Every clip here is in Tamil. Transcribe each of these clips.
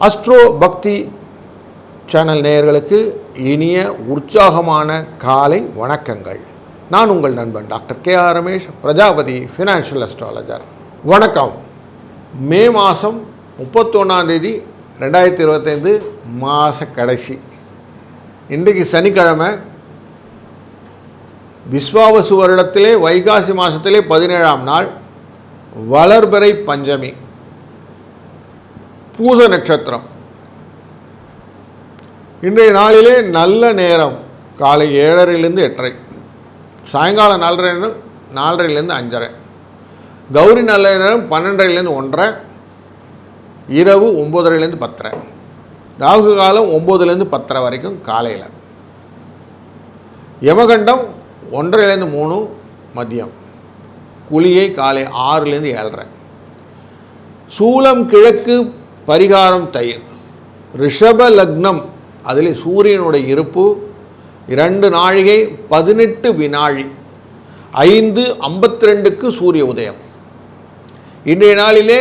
அஸ்ட்ரோ பக்தி சேனல் நேயர்களுக்கு இனிய உற்சாகமான காலை வணக்கங்கள். நான் உங்கள் நண்பன் doctor K.R. Ramesh, Prajapati financial astrologer. வணக்கம். மே மாதம் 31 2025 மாத கடைசி. இன்றைக்கு சனிக்கிழமை. விஸ்வாவசு வருடத்திலே வைகாசி மாதத்திலே 17ஆம் நாள், வளர்பிறை பஞ்சமி, பூச நட்சத்திரம். இன்றைய நாளிலே நல்ல நேரம் காலை 7:30 8:30, சாயங்காலம் 4:30 5:30, கௌரி நல்ல நேரம் 12:00 1:30, இரவு 9:30 10:30, ராகு காலம் 9:00 10:30 வரைக்கும் காலையில், யமகண்டம் 1:30 3 மதியம், குளியை காலை 6 7:30, சூலம் கிழக்கு, பரிகாரம் தயிர், ரிஷப லக்னம். அதில் சூரியனுடைய இருப்பு 2 நாழிகை 18 வினாழி, 5:52 சூரிய உதயம். இன்றைய நாளிலே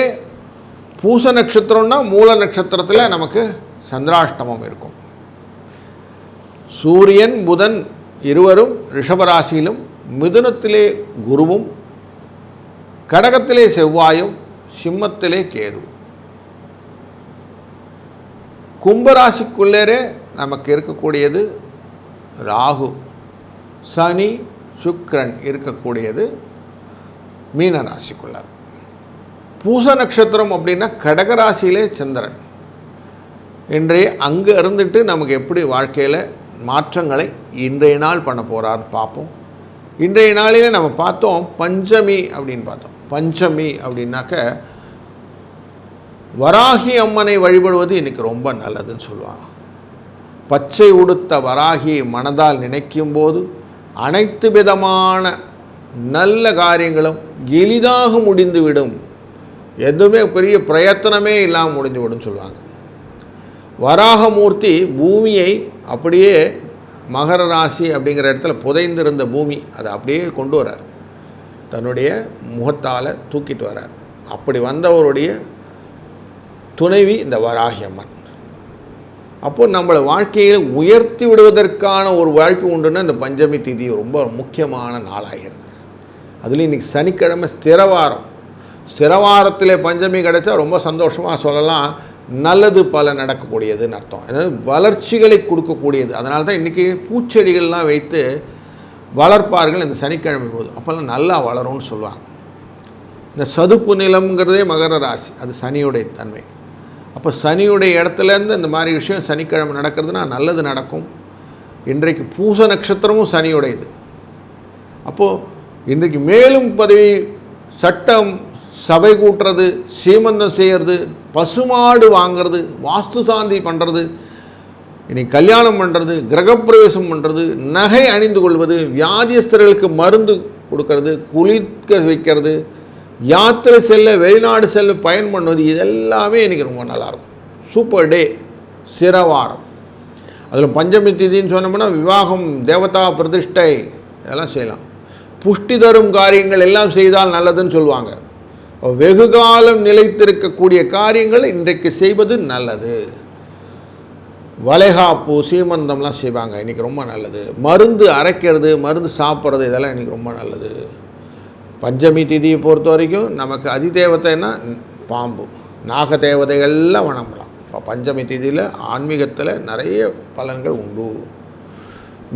பூச நட்சத்திரம்னா மூல நட்சத்திரத்தில் நமக்கு சந்திராஷ்டமம் இருக்கும். சூரியன் புதன் இருவரும் ரிஷபராசியிலும், மிதுனத்திலே குருவும், கடகத்திலே செவ்வாயும், சிம்மத்திலே கேது. கும்பராசிக்குள்ளே நமக்கு இருக்கக்கூடியது ராகு, சனி, சுக்கிரன் இருக்கக்கூடியது மீனராசிக்குள்ளார். பூச நட்சத்திரம் அப்படின்னா கடகராசியிலே சந்திரன். இன்றைய அங்கே இருந்துட்டு நமக்கு எப்படி வாழ்க்கையில் மாற்றங்களை இன்றைய நாள் பண்ண போகிறான்னு பார்ப்போம். இன்றைய நாளிலே நம்ம பார்த்தோம் பஞ்சமி அப்படின்னு பார்த்தோம். பஞ்சமி அப்படின்னாக்க வராகி அம்மனை வழிபடுவது இன்றைக்கி ரொம்ப நல்லதுன்னு சொல்லுவாங்க. பச்சை உடுத்த வராகியை மனதால் நினைக்கும் போது அனைத்து விதமான நல்ல காரியங்களும் எளிதாக முடிந்துவிடும். எதுவுமே பெரிய பிரயத்தனமே இல்லாமல் முடிந்துவிடும் சொல்லுவாங்க. வராகமூர்த்தி பூமியை அப்படியே மகர ராசி அப்படிங்கிற இடத்துல புதைந்திருந்த பூமி அதை அப்படியே கொண்டு வரார், தன்னுடைய முகத்தால் தூக்கிட்டு வரார். அப்படி வந்தவருடைய துணைவி இந்த வராகி அம்மன். அப்போது நம்மளை வாழ்க்கையில் உயர்த்தி விடுவதற்கான ஒரு வாய்ப்பு உண்டுன்னா இந்த பஞ்சமி திதி ரொம்ப முக்கியமான நாளாகிறது. அதுலேயும் இன்றைக்கி சனிக்கிழமை ஸ்திரவாரம். ஸ்திரவாரத்தில் பஞ்சமி கிடைச்சா ரொம்ப சந்தோஷமாக சொல்லலாம், நல்லது பல நடக்கக்கூடியதுன்னு அர்த்தம். அதாவது வளர்ச்சிகளை கொடுக்கக்கூடியது. அதனால தான் இன்றைக்கி பூச்செடிகள்லாம் வைத்து வளர்ப்பார்கள் இந்த சனிக்கிழமை போது. அப்போல்லாம் நல்லா வளரும்னு சொல்லுவாங்க. இந்த சதுப்பு நிலம்ங்கிறதே மகர ராசி, அது சனியுடைய தன்மை. அப்போ சனியுடைய இடத்துலேருந்து இந்த மாதிரி விஷயம் சனிக்கிழமை நடக்கிறதுனா நல்லது நடக்கும். இன்றைக்கு பூச நட்சத்திரமும் சனியுடையது. அப்போது இன்றைக்கு மேலும் பதவி, சட்டம், சபை கூட்டுறது, சீமந்தம் செய்கிறது, பசுமாடு வாங்கிறது, வாஸ்து சாந்தி பண்ணுறது, இன்றைக்கி கல்யாணம் பண்ணுறது, கிரகப்பிரவேசம் பண்ணுறது, நகை அணிந்து கொள்வது, வியாதியஸ்தர்களுக்கு மருந்து கொடுக்கறது, குளிர்க்க வைக்கிறது, யாத்திரை செல்ல, வெளிநாடு செல்ல பயன் பண்ணுவது, இதெல்லாமே இன்றைக்கி ரொம்ப நல்லாயிருக்கும். சூப்பர் டே, ஸ்திரவாரம். அதில் பஞ்சமி திதின்னு சொன்னோம்னா விவாகம், தேவதா பிரதிஷ்டை இதெல்லாம் செய்யலாம். புஷ்டி தரும் காரியங்கள் எல்லாம் செய்தால் நல்லதுன்னு சொல்லுவாங்க. வெகு காலம் நிலைத்திருக்கக்கூடிய காரியங்கள் இன்றைக்கு செய்வது நல்லது. வளைகாப்பு, சீமந்தம்லாம் செய்வாங்க, இன்றைக்கி ரொம்ப நல்லது. மருந்து அரைக்கிறது, மருந்து சாப்பிட்றது, இதெல்லாம் இன்றைக்கி ரொம்ப நல்லது. பஞ்சமி திதியை பொறுத்த வரைக்கும் நமக்கு அதிதேவத்தைன்னா பாம்பு, நாக தேவதைகள்லாம் வணங்கலாம். இப்போ பஞ்சமி திதியில் ஆன்மீகத்தில் நிறைய பலன்கள் உண்டு.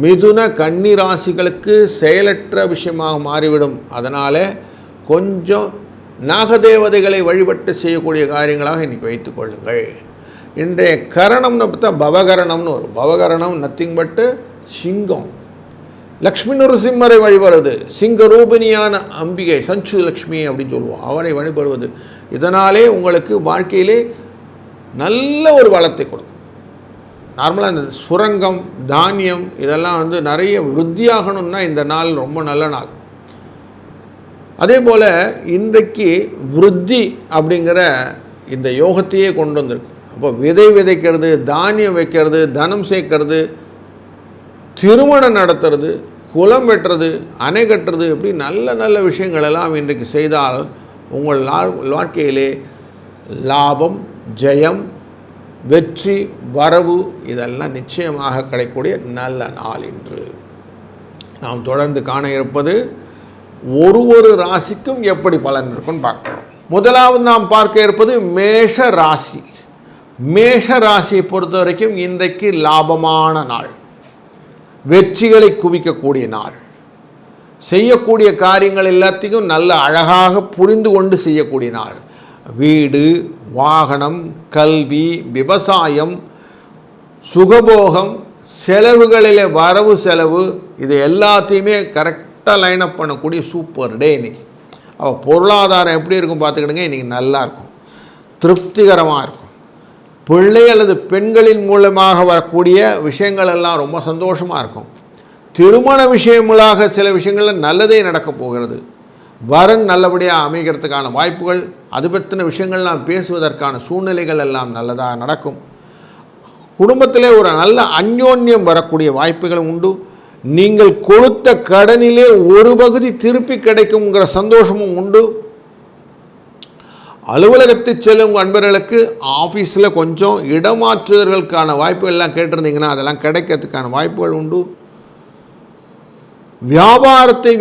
மிதுன கன்னி ராசிகளுக்கு செயலற்ற விஷயமாக மாறிவிடும். அதனால் கொஞ்சம் நாகதேவதைகளை வழிபட்டு செய்யக்கூடிய காரியங்களாக இன்றைக்கி வைத்து கொள்ளுங்கள். இன்றைய கரணம்னு பார்த்தா பவகரணம்னு வரும். பவகரணம் நத்திங் பட்டு சிங்கம். லக்ஷ்மி நரசிம்மரை வழிபடுவது, சிங்க ரூபிணியான அம்பிகை சஞ்சு லக்ஷ்மி அப்படின்னு சொல்லுவோம், அவரை வழிபடுவது, இதனாலே உங்களுக்கு வாழ்க்கையிலே நல்ல ஒரு வளத்தை கொடுக்கும். நார்மலாக இந்த சுரங்கம், தானியம் இதெல்லாம் நிறைய விருத்தியாகணும்னா இந்த நாள் ரொம்ப நல்ல நாள். அதே போல் இன்றைக்கு விருத்தி அப்படிங்கிற இந்த யோகத்தையே கொண்டு வந்திருக்கு. அப்போ விதை விதைக்கிறது, தானியம் வைக்கிறது, தனம் சேர்க்கறது, திருமணம் நடத்துறது, குலம் வெட்டுறது, அணை கட்டுறது, இப்படி நல்ல நல்ல விஷயங்களெல்லாம் இன்றைக்கு செய்தால் உங்கள் வாழ்க்கையிலே லாபம், ஜெயம், வெற்றி, வரவு இதெல்லாம் நிச்சயமாக கிடைக்கக்கூடிய நல்ல நாள் இன்று. நாம் தொடர்ந்து காண இருப்பது ஒரு ராசிக்கும் எப்படி பலன் இருக்குன்னு பார்க்கிறோம். முதலாவது நாம் பார்க்க இருப்பது மேஷ ராசி. மேஷ ராசியை பொறுத்த வரைக்கும் இன்றைக்கு லாபமான நாள், வெற்றிகளை குவிக்கக்கூடிய நாள், செய்யக்கூடிய காரியங்கள் எல்லாத்தையும் நல்ல அழகாக புரிந்து கொண்டு செய்யக்கூடிய நாள். வீடு, வாகனம், கல்வி, விவசாயம், சுகபோகம், செலவுகளில் வரவு செலவு, இது எல்லாத்தையுமே கரெக்டாக லைனப் பண்ணக்கூடிய சூப்பர் டே இன்றைக்கி. பொருளாதாரம் எப்படி இருக்கும் பார்த்துக்கிடுங்க, இன்றைக்கி நல்லா இருக்கும், திருப்திகரமாக இருக்கும். பிள்ளை அல்லது பெண்களின் மூலமாக வரக்கூடிய விஷயங்கள் எல்லாம் ரொம்ப சந்தோஷமாக இருக்கும். திருமண விஷயங்களாக சில விஷயங்களில் நல்லதே நடக்கப் போகிறது. வரன் நல்லபடியாக அமைகிறதுக்கான வாய்ப்புகள், அது பற்றின விஷயங்கள்லாம் பேசுவதற்கான சூழ்நிலைகள் எல்லாம் நல்லதாக நடக்கும். குடும்பத்திலே ஒரு நல்ல அந்யோன்யம் வரக்கூடிய வாய்ப்புகள் உண்டு. நீங்கள் கொடுத்த கடனிலே ஒரு பகுதி திருப்பி கிடைக்குங்கிற சந்தோஷமும் உண்டு. அலுவலகத்துக்கு செல்லும் அன்பர்களுக்கு ஆஃபீஸில் கொஞ்சம் இடமாற்றுதல்களுக்கான வாய்ப்புகள் எல்லாம் கேட்டிருந்தீங்கன்னா அதெல்லாம் கிடைக்கிறதுக்கான வாய்ப்புகள் உண்டு. வியாபாரத்தை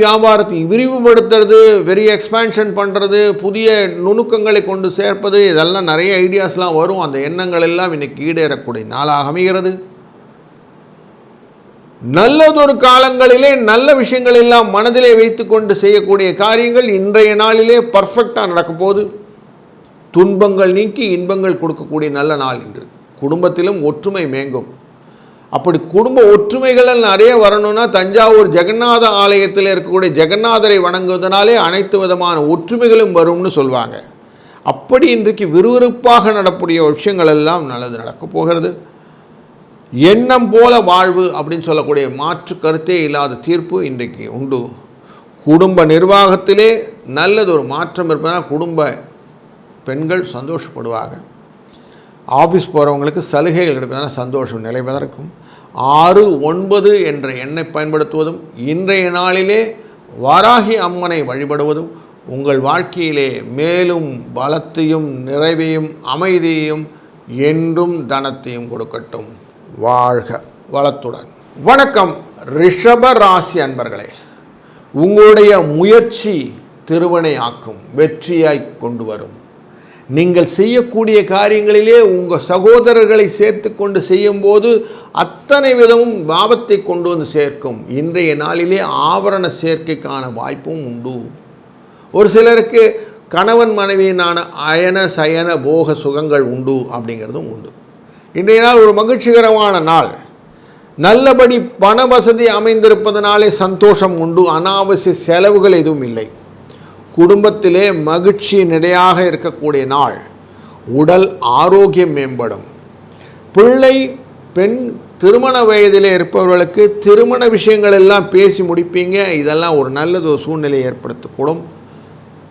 விரிவுபடுத்துறது, பெரிய எக்ஸ்பேன்ஷன் பண்ணுறது, புதிய நுணுக்கங்களை கொண்டு சேர்ப்பது, இதெல்லாம் நிறைய ஐடியாஸ்லாம் வரும். அந்த எண்ணங்கள் எல்லாம் இன்றைக்கி ஈடேறக்கூடிய நாளாக அமைகிறது. நல்லதொரு காலங்களிலே நல்ல விஷயங்கள் எல்லாம் மனதிலே வைத்து கொண்டு செய்யக்கூடிய காரியங்கள் இன்றைய நாளிலே பர்ஃபெக்டாக நடக்கும் போது துன்பங்கள் நீக்கி இன்பங்கள் கொடுக்கக்கூடிய நல்ல நாள் இன்று. குடும்பத்திலும் ஒற்றுமை மேங்கும். அப்படி குடும்ப ஒற்றுமைகள் நிறைய வரணும்னா தஞ்சாவூர் ஜெகநாத ஆலயத்தில் இருக்கக்கூடிய ஜெகநாதரை வணங்குவதனாலே அனைத்து விதமான ஒற்றுமைகளும் வரும்னு சொல்லுவாங்க. அப்படி இன்றைக்கு விறுவிறுப்பாக நடக்கூடிய விஷயங்கள் எல்லாம் நல்லது நடக்கப் போகிறது. எண்ணம் போல வாழ்வு அப்படின்னு சொல்லக்கூடிய மாற்று கருத்தே இல்லாத தீர்ப்பு இன்றைக்கு உண்டு. குடும்ப நிர்வாகத்திலே நல்லது ஒரு மாற்றம் இருப்பதனால் குடும்ப பெண்கள் சந்தோஷப்படுவாங்க. ஆஃபீஸ் போகிறவங்களுக்கு சலுகைகள் கிடைப்பதால் சந்தோஷம் நிலைவதற்கும் 6, 9 என்ற எண்ணை பயன்படுத்துவதும் இன்றைய நாளிலே வாராகி அம்மனை வழிபடுவதும் உங்கள் வாழ்க்கையிலே மேலும் பலத்தையும் நிறைவையும் அமைதியையும் என்றும் தனத்தையும் கொடுக்கட்டும். வாழ்க வளத்துடன். வணக்கம் ரிஷப ராசி அன்பர்களே. உங்களுடைய முயற்சி திருவினை ஆக்கும், வெற்றியாய் கொண்டு வரும். நீங்கள் செய்யக்கூடிய காரியங்களிலே உங்கள் சகோதரர்களை சேர்த்து கொண்டு செய்யும்போது அத்தனை விதமும் லாபத்தை கொண்டு வந்து சேர்க்கும். இன்றைய நாளிலே ஆபரண சேர்க்கைக்கான வாய்ப்பும் உண்டு. ஒரு சிலருக்கு கணவன் மனைவியினான அயன சயன போக சுகங்கள் உண்டு அப்படிங்கிறதும் உண்டு. இன்றைய நாள் ஒரு மகிழ்ச்சிகரமான நாள். நல்லபடி பண வசதி அமைந்திருப்பதனாலே சந்தோஷம் உண்டு. அனாவசிய செலவுகள் எதுவும் இல்லை. குடும்பத்திலே மகிழ்ச்சி நிலையாக இருக்கக்கூடிய நாள். உடல் ஆரோக்கியம் மேம்படும். பிள்ளை பெண் திருமண வயதிலே இருப்பவர்களுக்கு திருமண விஷயங்கள் எல்லாம் பேசி முடிப்பீங்க. இதெல்லாம் ஒரு நல்லது ஒரு சூழ்நிலையை ஏற்படுத்தக்கூடும்.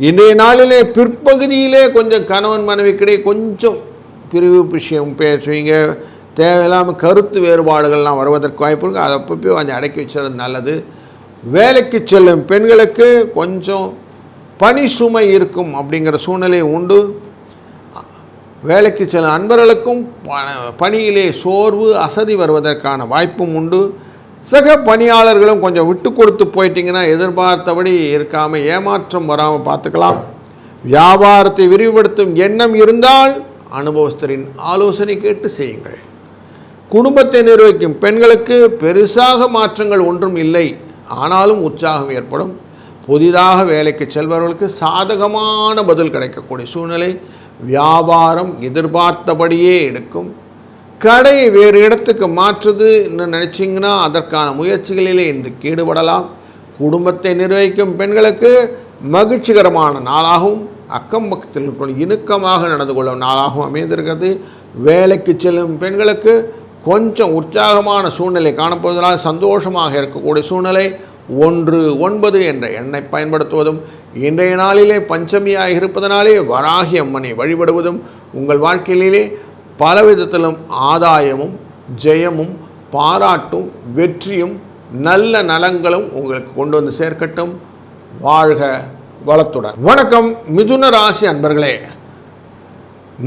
இன்றைய நாளிலே பிற்பகுதியிலே கொஞ்சம் கணவன் மனைவிக்கிடையே கொஞ்சம் பிரிவு விஷயம் பேசுவீங்க. தேவையில்லாமல் கருத்து வேறுபாடுகள்லாம் வருவதற்கு வாய்ப்பு இருக்குது. அதை அப்பப்போ கொஞ்சம் அடக்கி வச்சுறது நல்லது. வேலைக்கு செல்லும் பெண்களுக்கு கொஞ்சம் பணி சுமை இருக்கும் அப்படிங்கிற சூழ்நிலை உண்டு. வேலைக்கு செல்லும் அன்பர்களுக்கும் பணியிலே சோர்வு அசதி வருவதற்கான வாய்ப்பும் உண்டு. சக பணியாளர்களும் கொஞ்சம் விட்டு கொடுத்து போயிட்டீங்கன்னா எதிர்பார்த்தபடி இருக்காமல் ஏமாற்றம் வராமல் பார்த்துக்கலாம். வியாபாரத்தை விரிவுபடுத்தும் எண்ணம் இருந்தால் அனுபவஸ்தரின் ஆலோசனை கேட்டு செய்யுங்கள். குடும்பத்தை நிர்வகிக்கும் பெண்களுக்கு பெருசாக மாற்றங்கள் ஒன்றும் இல்லை, ஆனாலும் உற்சாகம் ஏற்படும். புதிதாக வேலைக்கு செல்பவர்களுக்கு சாதகமான பதில் கிடைக்கக்கூடிய சூழ்நிலை. வியாபாரம் எதிர்பார்த்தபடியே எடுக்கும். கடையை வேறு இடத்துக்கு மாற்றுது நினச்சிங்கன்னா அதற்கான முயற்சிகளிலே இன்றைக்கு ஈடுபடலாம். குடும்பத்தை நிர்வகிக்கும் பெண்களுக்கு மகிழ்ச்சிகரமான நாளாகவும் அக்கம் பக்கத்தில் இணுக்கமாக நடந்து கொள்ளும் நாளாகவும் அமைந்திருக்கிறது. வேலைக்கு செல்லும் பெண்களுக்கு கொஞ்சம் உற்சாகமான சூழ்நிலை காணப்படுவதனால் சந்தோஷமாக இருக்கக்கூடிய சூழ்நிலை. 1, 9 என்ற எண்ணை பயன்படுத்துவதும் இன்றைய நாளிலே பஞ்சமியாக இருப்பதனாலே வராகி அம்மனை வழிபடுவதும் உங்கள் வாழ்க்கையிலே பலவிதத்திலும் ஆதாயமும் ஜெயமும் பாராட்டும் வெற்றியும் நல்ல நலங்களும் உங்களுக்கு கொண்டு வந்து சேர்க்கட்டும். வாழ்க வளத்துடன். வணக்கம் மிதுன ராசி அன்பர்களே.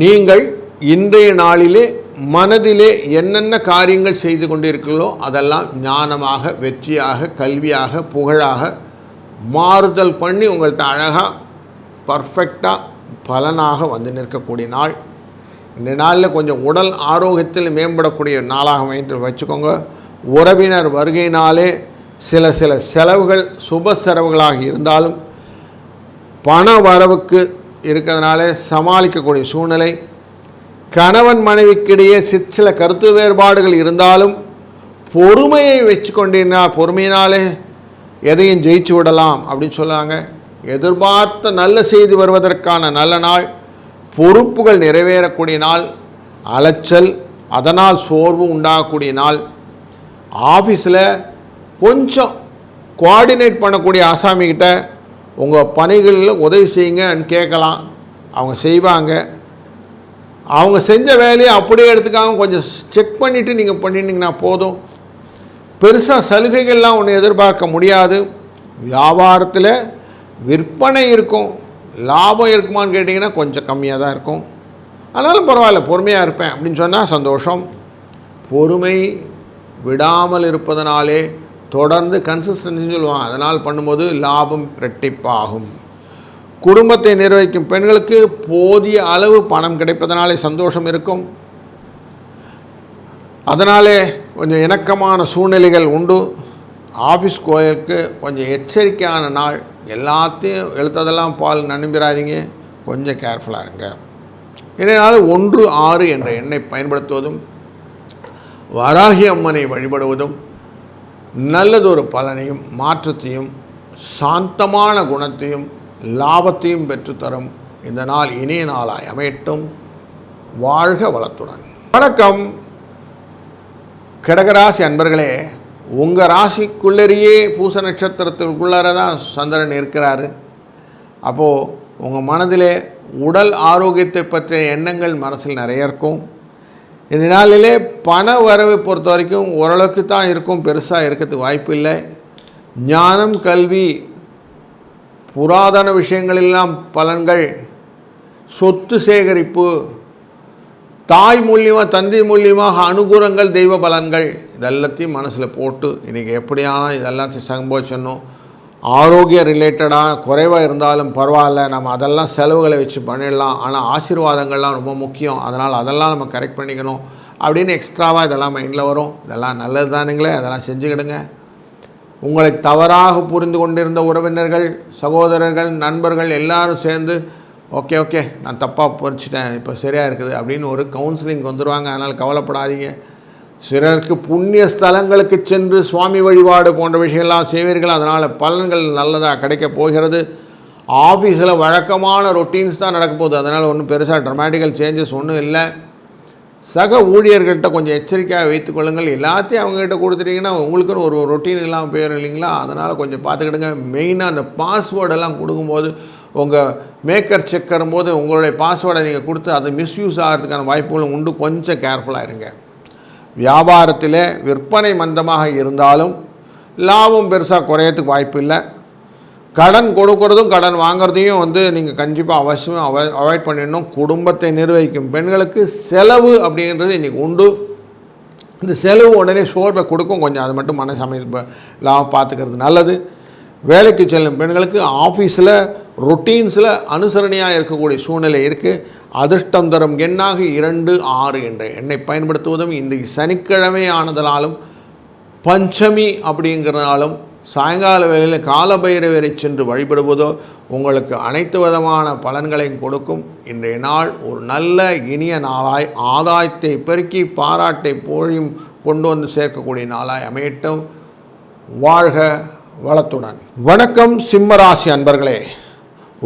நீங்கள் இன்றைய நாளிலே மனதிலே என்னென்ன காரியங்கள் செய்து கொண்டிருக்கிறீர்களோ அதெல்லாம் ஞானமாக, வெற்றியாக, கல்வியாக, புகழாக மாறுதல் பண்ணி உங்கள்கிட்ட அழகாக பர்ஃபெக்டாக பலனாக வந்து நிற்கக்கூடிய நாள். இந்த நாளில் கொஞ்சம் உடல் ஆரோக்கியத்தில் மேம்படக்கூடிய நாளாக வச்சுக்கோங்க. உறவினர் வருகையினாலே சில செலவுகள் சுப செலவுகளாக இருந்தாலும் பண வரவுக்கு இருக்கிறதுனால சமாளிக்கக்கூடிய சூழ்நிலை. கணவன் மனைவிக்கிடையே சில கருத்து வேறுபாடுகள் இருந்தாலும் பொறுமையை வச்சு கொண்டிருந்தால் பொறுமையினாலே எதையும் ஜெயிச்சு விடலாம் அப்படின்னு சொல்லுவாங்க. எதிர்பார்த்த நல்ல செய்தி வருவதற்கான நல்ல நாள். பொறுப்புகள் நிறைவேறக்கூடிய நாள். அலைச்சல் அதனால் சோர்வு உண்டாகக்கூடிய நாள். ஆஃபீஸில் கொஞ்சம் கோஆர்டினேட் பண்ணக்கூடிய ஆசாமிக்கிட்ட உங்கள் பணிகளில் உதவி செய்யுங்கன்னு கேட்கலாம். அவங்க செய்வாங்க. அவங்க செஞ்ச வேலையை அப்படியே எடுத்துக்காங்க, கொஞ்சம் செக் பண்ணிவிட்டு நீங்கள் பண்ணிட்டீங்கன்னா போதும். பெருசாக சலுகைகள்லாம் ஒன்று எதிர்பார்க்க முடியாது. வியாபாரத்தில் விற்பனை இருக்கும், லாபம் இருக்குமான்னு கேட்டிங்கன்னா கொஞ்சம் கம்மியாக தான் இருக்கும். ஆனாலும் பரவாயில்ல, பொறுமையாக இருப்பேன் அப்படின்னு சொன்னால் சந்தோஷம். பொறுமை விடாமல் இருப்பதனாலே தொடர்ந்து கன்சிஸ்டன்சின்னு சொல்லுவாங்க, அதனால் பண்ணும்போது லாபம் இரட்டிப்பாகும். குடும்பத்தை நிர்வகிக்கும் பெண்களுக்கு போதிய அளவு பணம் கிடைப்பதனாலே சந்தோஷம் இருக்கும். அதனாலே கொஞ்சம் இணக்கமான சூழ்நிலைகள் உண்டு. ஆஃபீஸ் கோயிலுக்கு கொஞ்சம் எச்சரிக்கையான நாள். எல்லாத்தையும் எழுத்ததெல்லாம் பால் நம்பிடாதீங்க, கொஞ்சம் கேர்ஃபுல்லாக இருங்க. இதனால் 1-6 என்ற எண்ணை பயன்படுத்துவதும் வராகி அம்மனை வழிபடுவதும் நல்லதொரு பலனையும் மாற்றத்தையும் சாந்தமான குணத்தையும் லாபத்தையும் பெற்றுத்தரும். இந்த நாள் இனிய நாளாய் அமையட்டும். வாழ்க வளத்துடன். வணக்கம் கடகராசி அன்பர்களே. உங்கள் ராசிக்குள்ளேயே பூச நட்சத்திரத்திற்குள்ளார தான் சந்திரன் இருக்கிறாரு. அப்போது உங்கள் மனதிலே உடல் ஆரோக்கியத்தை பற்றிய எண்ணங்கள் மனசில் நிறைய இருக்கும். இந்த நாளிலே பண வரவை பொறுத்த வரைக்கும் ஓரளவுக்கு தான் இருக்கும், பெருசாக இருக்கிறதுக்கு வாய்ப்பு இல்லை. ஞானம், கல்வி, புராதன விஷயங்களெல்லாம் பலன்கள், சொத்து சேகரிப்பு, தாய் மூலியமாக தந்தை மூலியமாக அனுகூலங்கள், தெய்வ பலன்கள், இதெல்லாத்தையும் மனசில் போட்டு இன்றைக்கி எப்படியானால் இதெல்லாத்தையும் சம்போதிச்சணும். ஆரோக்கிய ரிலேட்டடாக குறைவாக இருந்தாலும் பரவாயில்ல, நம்ம அதெல்லாம் செலவுகளை வச்சு பண்ணிடலாம். ஆனால் ஆசீர்வாதங்கள்லாம் ரொம்ப முக்கியம், அதனால் அதெல்லாம் நம்ம கரெக்ட் பண்ணிக்கணும் அப்படின்னு எக்ஸ்ட்ராவாக இதெல்லாம் மைண்டில் வரும். இதெல்லாம் நல்லது தானுங்களே, அதெல்லாம் செஞ்சுக்கிடுங்க. உங்களை தவறாக புரிந்து கொண்டிருந்த உறவினர்கள், சகோதரர்கள், நண்பர்கள் எல்லாரும் சேர்ந்து ஓகே நான் தப்பாக புரிச்சிட்டேன், இப்போ சரியாக இருக்குது அப்படின்னு ஒரு கவுன்சிலிங் வந்துடுவாங்க. அதனால் கவலைப்படாதீங்க. சிலருக்கு புண்ணிய ஸ்தலங்களுக்கு சென்று சுவாமி வழிபாடு போன்ற விஷயங்கள்லாம் செய்வீர்கள், அதனால் பலன்கள் நல்லதாக கிடைக்க போகிறது. ஆஃபீஸில் வழக்கமான ரொட்டீன்ஸ் தான் நடக்க போகுது, அதனால் ஒன்றும் பெருசாக ட்ரமாட்டிக்கல் சேஞ்சஸ் ஒன்றும் இல்லை. சக ஊழியர்கள்ட்ட கொஞ்சம் எச்சரிக்கையாக வைத்துக்கொள்ளுங்கள். எல்லாத்தையும் அவங்ககிட்ட கொடுத்துட்டிங்கன்னா உங்களுக்குன்னு ஒரு ரொட்டீன் இல்லாமல் போயிடும் இல்லைங்களா, அதனால் கொஞ்சம் பார்த்துக்கிடுங்க. மெயினாக அந்த பாஸ்வேர்டெல்லாம் கொடுக்கும்போது உங்கள் மேக்கர் செக் வரும்போது உங்களுடைய பாஸ்வேர்டை நீங்கள் கொடுத்து அது மிஸ்யூஸ் ஆகிறதுக்கான வாய்ப்புகளும் உண்டு. கொஞ்சம் கேர்ஃபுல்லாக இருங்க. வியாபாரத்தில் விற்பனை மந்தமாக இருந்தாலும் லாபம் பெருசாக குறையத்துக்கு வாய்ப்பு இல்லை. கடன் கொடுக்கறதும் கடன் வாங்கிறதையும் நீங்கள் கண்டிப்பாக அவசியம் அவாய்ட் பண்ணிடணும். குடும்பத்தை நிர்வகிக்கும் பெண்களுக்கு செலவு அப்படின்றது இன்றைக்கி உண்டு. இந்த செலவு உடனே சோர்வை கொடுக்கும், கொஞ்சம் அது மட்டும் லாபம் பார்த்துக்கிறது நல்லது. வேலைக்கு செல்லும் பெண்களுக்கு ஆஃபீஸில் ரொட்டீன்ஸில் அனுசரணையாக இருக்கக்கூடிய சூழ்நிலை இருக்குது. அதிர்ஷ்டம் தரும் எண்ணாக 2-6 என்ற எண்ணை பயன்படுத்துவதும், இந்த சனிக்கிழமை ஆனதனாலும் பஞ்சமி அப்படிங்கிறனாலும் சாயங்கால வேளையில் காலபைரவரை சென்று வழிபடுவதோ உங்களுக்கு அனைத்து விதமான பலன்களையும் கொடுக்கும். இன்றைய நாள் ஒரு நல்ல இனிய நாளாய் ஆதாயத்தை பெருக்கி பாராட்டை போழியும் கொண்டு வந்து சேர்க்கக்கூடிய நாளாய் அமையட்டும். வாழ்க வளத்துடன். வணக்கம் சிம்மராசி அன்பர்களே.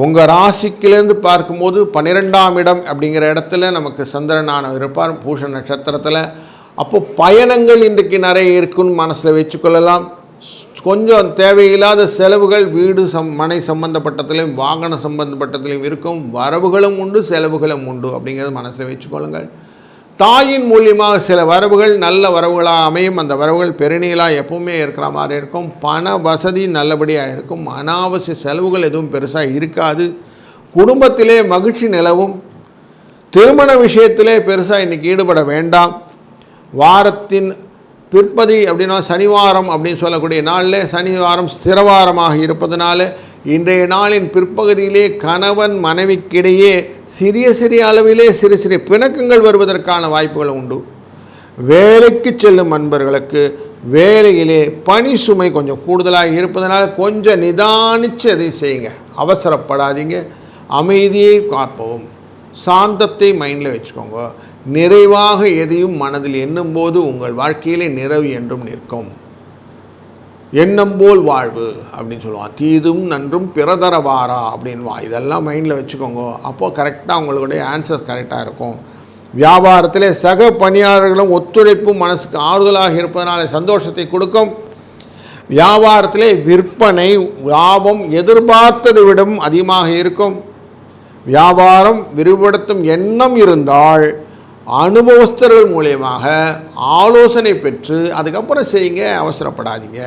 உங்கள் ராசிக்கிலேருந்து பார்க்கும்போது 12ஆம் இடம் அப்படிங்கிற இடத்துல நமக்கு சந்திரனான இருப்பார் பூஷ நட்சத்திரத்தில். அப்போது பயணங்கள் இன்றைக்கு நிறைய இருக்குன்னு மனசில் வச்சுக்கொள்ளலாம். கொஞ்சம் தேவையில்லாத செலவுகள் வீடு மனை சம்பந்தப்பட்டத்திலையும் வாகன சம்பந்தப்பட்டத்திலையும் இருக்கும். வரவுகளும் உண்டு, செலவுகளும் உண்டு அப்படிங்கிறது மனசில் வச்சுக்கொள்ளுங்கள். தாயின் மூலியமாக சில வரவுகள் நல்ல வரவுகளாக அமையும். அந்த வரவுகள் பெருநீளாக எப்பவுமே இருக்கிற மாதிரி இருக்கும். பண வசதி நல்லபடியாக இருக்கும். அனாவசிய செலவுகள் எதுவும் பெருசாக இருக்காது. குடும்பத்திலே மகிழ்ச்சி நிலவும். திருமண விஷயத்திலே பெருசாக இன்றைக்கி ஈடுபட வேண்டாம். வாரத்தின் பிற்பதி அப்படின்னா சனிவாரம் அப்படின்னு சொல்லக்கூடிய நாளில் சனிவாரம் ஸ்திரவாரமாக இருப்பதனால இன்றைய நாளின் பிற்பகுதியிலே கணவன் மனைவிக்கிடையே சிறிய சிறிய அளவிலே சிறு சிறிய பிணக்கங்கள் வருவதற்கான வாய்ப்புகள் உண்டு. வேலைக்கு செல்லும் நண்பர்களுக்கு வேலையிலே பணி சுமை கொஞ்சம் கூடுதலாக இருப்பதனால கொஞ்சம் நிதானித்து அதை செய்யுங்க. அவசரப்படாதீங்க. அமைதியை காப்பவும், சாந்தத்தை மைண்டில் வச்சுக்கோங்க. நிறைவாக எதையும் மனதில் எண்ணும்போது உங்கள் வாழ்க்கையிலே நிறைவு என்றும் நிற்கும். எண்ணம் போல் வாழ்வு அப்படின்னு சொல்லுவான். தீதும் நன்றும் பிறதரவாரா அப்படின்வா. இதெல்லாம் மைண்டில் வச்சுக்கோங்க. அப்போது கரெக்டாக உங்களுடைய ஆன்சர் கரெக்டாக இருக்கும். வியாபாரத்திலே சக பணியாளர்களும் ஒத்துழைப்பும் மனசுக்கு ஆறுதலாக இருப்பதனால சந்தோஷத்தை கொடுக்கும். வியாபாரத்திலே விற்பனை லாபம் எதிர்பார்த்ததை விடவும் அதிகமாக இருக்கும். வியாபாரம் விரிவுபடுத்தும் எண்ணம் இருந்தால் அனுபவஸ்தர்கள் மூலியமாக ஆலோசனை பெற்று அதுக்கப்புறம் செய்யுங்க. அவசரப்படாதீங்க.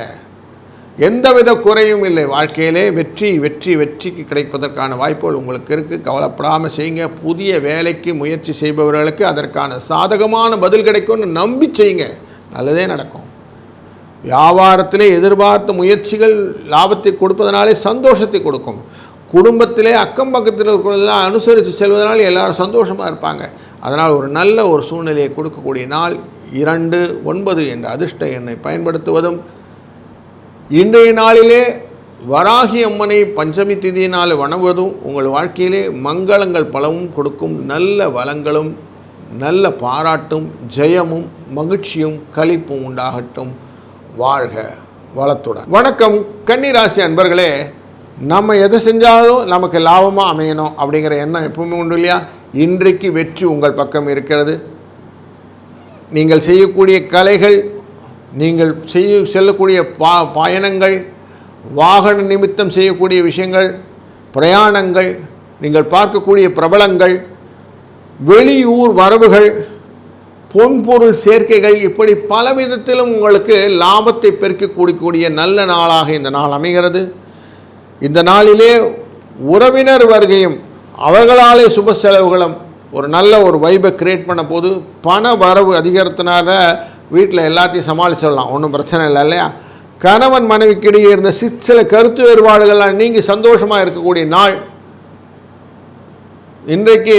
எந்தவித குறையும் இல்லை. வாழ்க்கையிலே வெற்றி வெற்றி வெற்றிக்கு கிடைப்பதற்கான வாய்ப்புகள் உங்களுக்கு இருக்குது. கவலைப்படாமல் செய்யுங்க. புதிய வேலைக்கு முயற்சி செய்பவர்களுக்கு அதற்கான சாதகமான பதில் கிடைக்கும்னு நம்பி செய்யுங்க. நல்லதே நடக்கும். வியாபாரத்திலே எதிர்பார்த்த முயற்சிகள் லாபத்தை கொடுப்பதனாலே சந்தோஷத்தை கொடுக்கும். குடும்பத்திலே அக்கம் பக்கத்தில் இருக்கிறதெல்லாம் அனுசரித்து செல்வதனால் எல்லோரும் சந்தோஷமாக இருப்பாங்க. அதனால் ஒரு நல்ல ஒரு சூழ்நிலையை கொடுக்கக்கூடிய நாள் 2-9 என்ற அதிர்ஷ்ட எண்ணை பயன்படுத்துவதும், இன்றைய நாளிலே வராகி அம்மனை பஞ்சமி திதியினால் வணங்குவதும் உங்கள் வாழ்க்கையிலே மங்களங்கள் பலவும் கொடுக்கும். நல்ல வளங்களும் நல்ல பாராட்டும் ஜெயமும் மகிழ்ச்சியும் களிப்பும் உண்டாகட்டும். வாழ்க வளத்துடன். வணக்கம் கன்னிராசி அன்பர்களே. நம்ம எதை செஞ்சாலும் நமக்கு லாபமாக அமையணும் அப்படிங்கிற எண்ணம் எப்பவுமே உண்டு இல்லையா? இன்றைக்கு வெற்றி உங்கள் பக்கம் இருக்கிறது. நீங்கள் செய்யக்கூடிய கலைகள், நீங்கள் செல்லக்கூடிய பயணங்கள், வாகன நிமித்தம் செய்யக்கூடிய விஷயங்கள், பிரயாணங்கள், நீங்கள் பார்க்கக்கூடிய பிரபலங்கள், வெளியூர் வரவுகள், பொன்பொருள் சேர்க்கைகள், இப்படி பல விதத்திலும் உங்களுக்கு லாபத்தை பெருக்கக்கூடிய நல்ல நாளாக இந்த நாள் அமைகிறது. இந்த நாளிலே உறவினர் வருகையும் அவர்களாலே சுப செலவுகளும் ஒரு நல்ல ஒரு வைபை கிரியேட் பண்ண போது பண வரவு அதிகரித்தனால வீட்டில் எல்லாத்தையும் சமாளிச்சிடலாம். ஒன்றும் பிரச்சனை இல்லை இல்லையா? கணவன் மனைவிக்கிடையே இருந்த சில கருத்து வேறுபாடுகள்லாம் நீங்கி சந்தோஷமாக இருக்கக்கூடிய நாள். இன்றைக்கு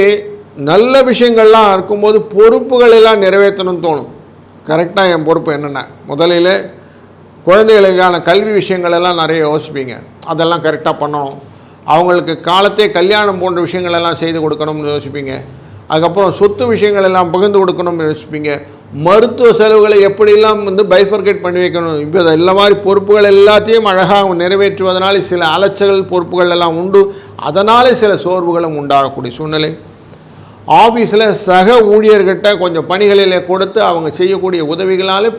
நல்ல விஷயங்கள்லாம் இருக்கும்போது பொறுப்புகள் எல்லாம் நிறைவேற்றணும்னு தோணும். கரெக்டாக என் பொறுப்பு என்னென்ன, முதலில் குழந்தைகளுக்கான கல்வி விஷயங்கள் எல்லாம் நிறைய யோசிப்பீங்க. அதெல்லாம் கரெக்டாக பண்ணணும். அவங்களுக்கு காலத்தே கல்யாணம் போன்ற விஷயங்கள் எல்லாம் செய்து கொடுக்கணும்னு யோசிப்பீங்க. அதுக்கப்புறம் சொத்து விஷயங்கள் எல்லாம் பகிர்ந்து கொடுக்கணும்னு யோசிப்பீங்க. மருத்துவ செலவுகளை எப்படிலாம் பைஃபர்கேட் பண்ணி வைக்கணும். இப்போ எல்லா மாதிரி பொறுப்புகள் எல்லாத்தையும் அழகாக நிறைவேற்றுவதனால சில அலைச்சல் பொறுப்புகள் எல்லாம் உண்டு. அதனாலே சில சோர்வுகளும் உண்டாகக்கூடிய சூழ்நிலை. ஆஃபீஸில் சக ஊழியர்கிட்ட கொஞ்சம் பணிகளில் கொடுத்து அவங்க செய்யக்கூடிய உதவிகளாலே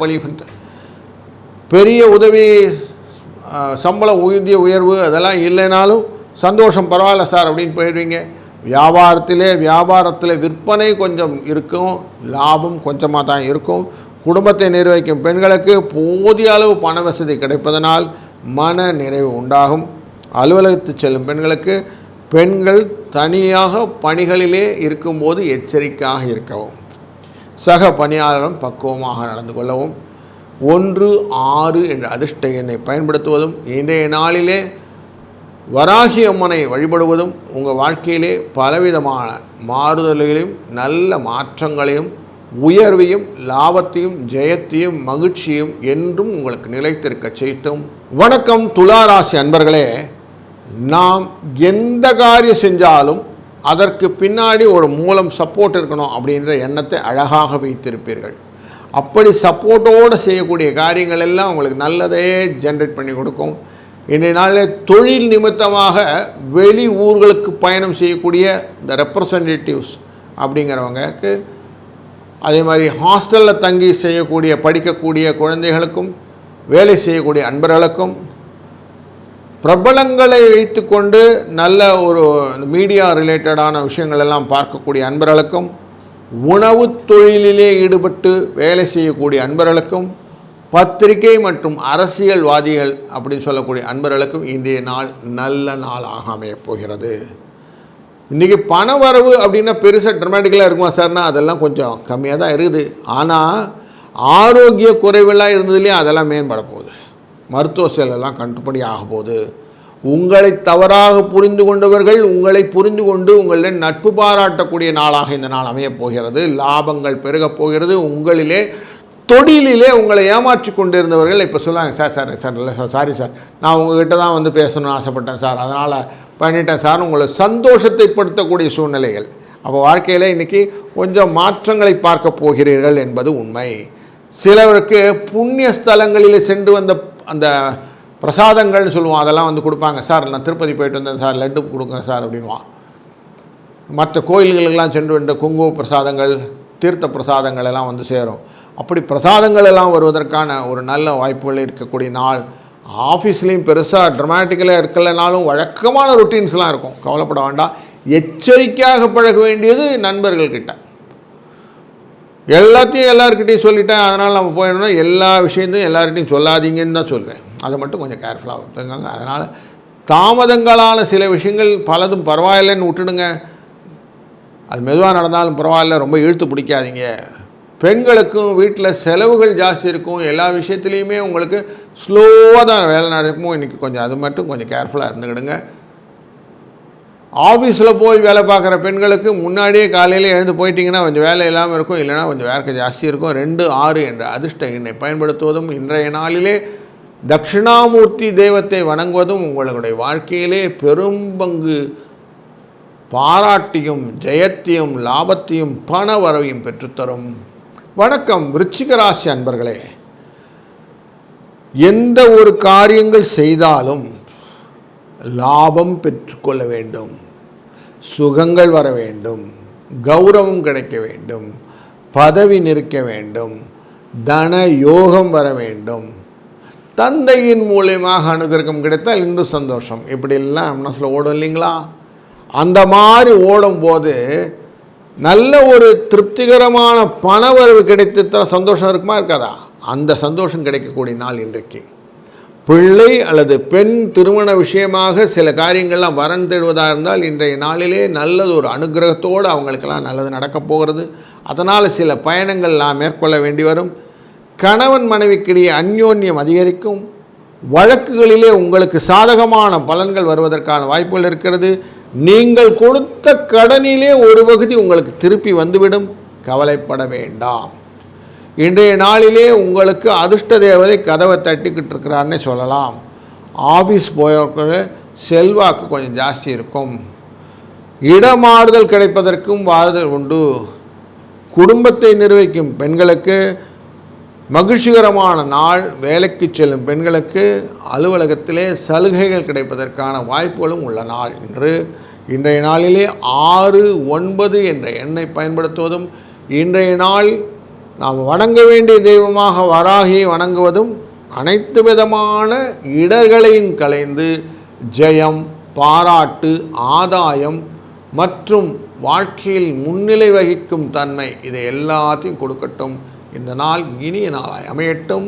பெரிய உதவி, சம்பள ஊதிய உயர்வு அதெல்லாம் இல்லைனாலும் சந்தோஷம், பரவாயில்ல சார் அப்படின்னு போயிடுவீங்க. வியாபாரத்தில் விற்பனை கொஞ்சம் இருக்கும், லாபம் கொஞ்சமாக தான் இருக்கும். குடும்பத்தை நிர்வகிக்கும் பெண்களுக்கு போதிய அளவு பண வசதி கிடைப்பதனால் மன நிறைவு உண்டாகும். அலுவலகத்துக்கு செல்லும் பெண்கள் தனியாக பணிகளிலே இருக்கும்போது எச்சரிக்கையாக இருக்கவும், சக பணியாளரும் பக்குவமாக நடந்து கொள்ளவும், 1-6 என்ற அதிர்ஷ்ட எண்ணை பயன்படுத்துவதும், இன்றைய நாளிலே வராகி அம்மனை வழிபடுவதும் உங்கள் வாழ்க்கையிலே பலவிதமான மாறுதல்களையும் நல்ல மாற்றங்களையும் உயர்வையும் லாபத்தையும் ஜெயத்தையும் மகிழ்ச்சியும் என்றும் உங்களுக்கு நிலைத்திருக்க செய்யும். வணக்கம் துளாராசி அன்பர்களே. நாம் எந்த காரியம் செஞ்சாலும் அதற்கு பின்னாடி ஒரு மூலம் சப்போர்ட் இருக்கணும் அப்படின்ற எண்ணத்தை அழகாக வைத்திருப்பீர்கள். அப்படி சப்போர்ட்டோடு செய்யக்கூடிய காரியங்கள் எல்லாம் உங்களுக்கு நல்லதே ஜென்ரேட் பண்ணி கொடுக்கும். இன்றைய நாளில் தொழில் நிமித்தமாக வெளி ஊர்களுக்கு பயணம் செய்யக்கூடிய இந்த ரெப்ரசன்டேட்டிவ்ஸ் அப்படிங்கிறவங்களுக்கு, அதே மாதிரி ஹாஸ்டலில் தங்கி படிக்கக்கூடிய குழந்தைகளுக்கும், வேலை செய்யக்கூடிய அன்பர்களுக்கும், பிரபலங்களை வைத்து கொண்டு நல்ல ஒரு மீடியா ரிலேட்டடான விஷயங்கள் எல்லாம் பார்க்கக்கூடிய அன்பர்களுக்கும், உணவு தொழிலிலே ஈடுபட்டு வேலை செய்யக்கூடிய அன்பர்களுக்கும், பத்திரிகை மற்றும் அரசியல்வாதிகள் அப்படின்னு சொல்லக்கூடிய அன்பர்களுக்கும் இன்றைய நாள் நல்ல நாளாக அமையப் போகிறது. இன்றைக்கி பண வரவு அப்படின்னா பெருசாக ட்ரமேட்டிக்கலாக இருக்குமா சார்னா அதெல்லாம் கொஞ்சம் கம்மியாக தான் இருக்குது. ஆனால் ஆரோக்கிய குறைவெல்லாம் இருந்ததுலேயே அதெல்லாம் மேம்பட போகுது. மருத்துவ செலவெல்லாம் கட்டுப்படி ஆக போகுது. உங்களை தவறாக புரிந்து கொண்டவர்கள் உங்களை புரிந்து கொண்டு உங்களிடம் நட்பு பாராட்டக்கூடிய நாளாக இந்த நாள் அமையப் போகிறது. லாபங்கள் பெருகப் போகிறது. உங்களிலே தொழிலிலே உங்களை ஏமாற்றி கொண்டிருந்தவர்கள் இப்போ சொல்லுவாங்க, சார் இல்லை சாரி சார், நான் உங்கள்கிட்ட தான் வந்து பேசணும்னு ஆசைப்பட்டேன் சார், அதனால் பண்ணிட்டேன் சார். உங்களை சந்தோஷத்தை படுத்தக்கூடிய சூழ்நிலைகள். அப்போ வாழ்க்கையில் இன்றைக்கி கொஞ்சம் மாற்றங்களை பார்க்க போகிறீர்கள் என்பது உண்மை. சிலருக்கு புண்ணிய ஸ்தலங்களில் சென்று வந்த அந்த பிரசாதங்கள்னு சொல்லுவோம், அதெல்லாம் வந்து கொடுப்பாங்க. சார் நான் திருப்பதி போயிட்டு வந்தேன் சார், லட்டு கொடுங்க சார் அப்படின்வான். மற்ற கோயில்களுக்கெல்லாம் சென்று வந்த குங்கும பிரசாதங்கள், தீர்த்த பிரசாதங்கள் எல்லாம் வந்து சேரும். அப்படி பிரசாதங்கள் எல்லாம் வருவதற்கான ஒரு நல்ல வாய்ப்புகள் இருக்கக்கூடிய நாள். ஆஃபீஸ்லேயும் பெருசாக ட்ரமாட்டிக்கலாக இருக்கலைனாலும் வழக்கமான ரொட்டீன்ஸ்லாம் இருக்கும், கவலைப்பட வேண்டாம். எச்சரிக்கையாக பழக வேண்டியது நண்பர்கள்கிட்ட. எல்லாத்தையும் எல்லாருக்கிட்டையும் சொல்லிட்டேன், அதனால் நம்ம போயிடணும், எல்லா விஷயத்தையும் எல்லார்கிட்டையும் சொல்லாதீங்கன்னு தான் சொல்வேன். அதை மட்டும் கொஞ்சம் கேர்ஃபுல்லாக விட்டுங்க. அதனால் தாமதங்களான சில விஷயங்கள் பலதும் பரவாயில்லைன்னு விட்டுடுங்க. அது மெதுவாக நடந்தாலும் பரவாயில்ல, ரொம்ப இழுத்து பிடிக்காதீங்க. பெண்களுக்கும் வீட்டில் செலவுகள் ஜாஸ்தி இருக்கும். எல்லா விஷயத்துலேயுமே உங்களுக்கு ஸ்லோவாக தான் வேலை நடக்கும் இன்றைக்கி. கொஞ்சம் அது மட்டும் கொஞ்சம் கேர்ஃபுல்லாக இருந்துக்கிடுங்க. ஆஃபீஸில் போய் வேலை பார்க்குற பெண்களுக்கு முன்னாடியே காலையில் எழுந்து போயிட்டிங்கன்னா கொஞ்சம் வேலை இல்லாமல் இருக்கும், இல்லைனா கொஞ்சம் வேர்க்க ஜாஸ்தி இருக்கும். 2-6 என்ற அதிர்ஷ்ட எண்ணை பயன்படுத்துவதும் இன்றைய நாளிலே தட்சிணாமூர்த்தி தெய்வத்தை வணங்குவதும் உங்களுடைய வாழ்க்கையிலே பெரும்பங்கு பாராட்டியும் ஜெயத்தையும் லாபத்தையும் பண வரவையும் பெற்றுத்தரும். வணக்கம் விருச்சிக ராசி அன்பர்களே. எந்த ஒரு காரியங்கள் செய்தாலும் லாபம் பெற்றுக்கொள்ள வேண்டும், சுகங்கள் வர வேண்டும், கௌரவம் கிடைக்க வேண்டும், பதவி நிற்க வேண்டும், தன யோகம் வர வேண்டும், தந்தையின் மூலியமாக அனுகிரகம் கிடைத்தால் இன்னும் சந்தோஷம். இப்படியெல்லாம் மனசில் ஓடும் இல்லைங்களா? அந்த மாதிரி ஓடும்போது நல்ல ஒரு திருப்திகரமான பணவரவு கிடைத்த சந்தோஷம் இருக்குமா இருக்காதா? அந்த சந்தோஷம் கிடைக்கக்கூடிய நாள் இன்றைக்கு. பிள்ளை அல்லது பெண் திருமண விஷயமாக சில காரியங்கள்லாம் வரன் தேடுவதாக இருந்தால் இன்றைய நாளிலே நல்லது ஒரு அனுகிரகத்தோடு அவங்களுக்கெல்லாம் நல்லது நடக்கப் போகிறது. அதனால் சில பயணங்கள் நாம் மேற்கொள்ள வேண்டி வரும். கணவன் மனைவிக்கிடையே அந்யோன்யம் அதிகரிக்கும். வழக்குகளிலே உங்களுக்கு சாதகமான பலன்கள் வருவதற்கான வாய்ப்புகள் இருக்கிறது. நீங்கள் கொடுத்த கடனிலே ஒரு பகுதி உங்களுக்கு திருப்பி வந்துவிடும், கவலைப்பட வேண்டாம். இன்றைய நாளிலே உங்களுக்கு அதிர்ஷ்ட தேவதை கதவை தட்டிக்கிட்டு இருக்கிறாருன்னே சொல்லலாம். ஆஃபீஸ் போயவர்கள் செல்வாக்கு கொஞ்சம் ஜாஸ்தி இருக்கும். இடமாறுதல் கிடைப்பதற்கும் வாறுதல் உண்டு. குடும்பத்தை நிர்வகிக்கும் பெண்களுக்கு மகிழ்ச்சிகரமான நாள். வேலைக்கு செல்லும் பெண்களுக்கு அலுவலகத்திலே சலுகைகள் கிடைப்பதற்கான வாய்ப்புகளும் உள்ள நாள். இன்றைய நாளிலே 6-9 என்ற எண்ணை பயன்படுத்துவதும், இன்றைய நாள் நாம் வணங்க வேண்டிய தெய்வமாக வராகியை வணங்குவதும் அனைத்து விதமான இடர்களையும் களைந்து ஜெயம், பாராட்டு, ஆதாயம் மற்றும் வாழ்க்கையில் முன்னிலை வகிக்கும் தன்மை இதை எல்லாத்தையும் கொடுக்கட்டும். இந்த நாள் இனிய நாளாய் அமையட்டும்.